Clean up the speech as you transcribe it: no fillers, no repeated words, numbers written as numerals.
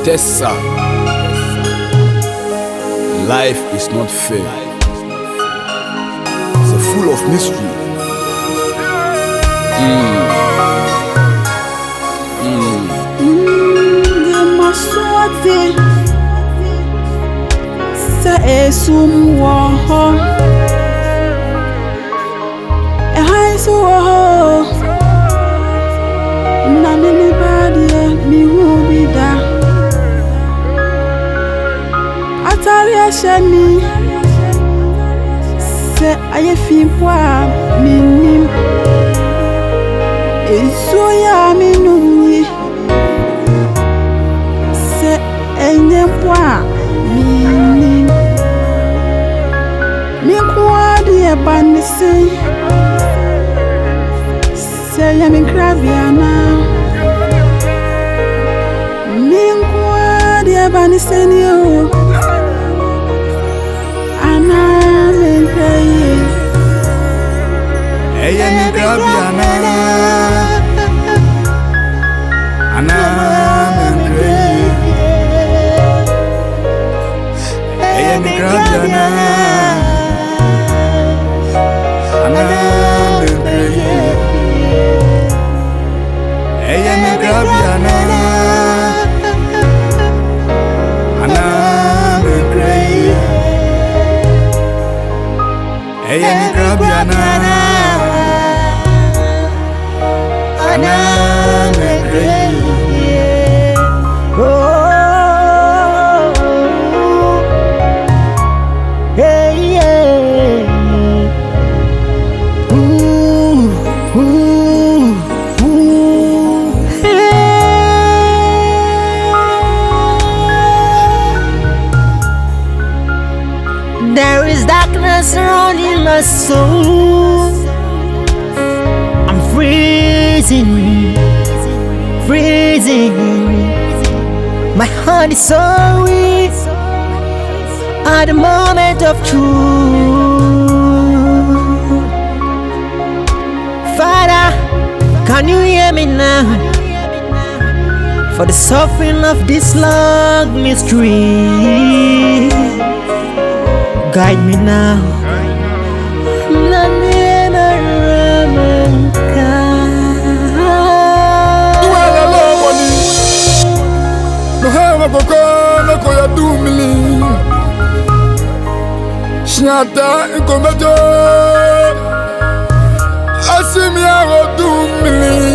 Tessa. Life is not fair. It's full of mystery. Sa esum wo ehai so wo na me badi mi hu bi da atari ashani se aye fi po a mi nim eso ya mi numi se enye po a mi nim mi kwadi e banise se ya mi krabiana mi kwadi e banise ni o ana me kreye Eya mi krabiana ana me kreye Eya mi krabiana ana me kreye Eya mi krabiana ana me kreye Eya mi krabiana ana me kreye There is darkness surrounding my soul. I'm freezing. My heart is so weak at the moment of truth. Father, can you hear me now? For the suffering of this long mystery, guide me now. Shata inkomejo Asimi aro dumili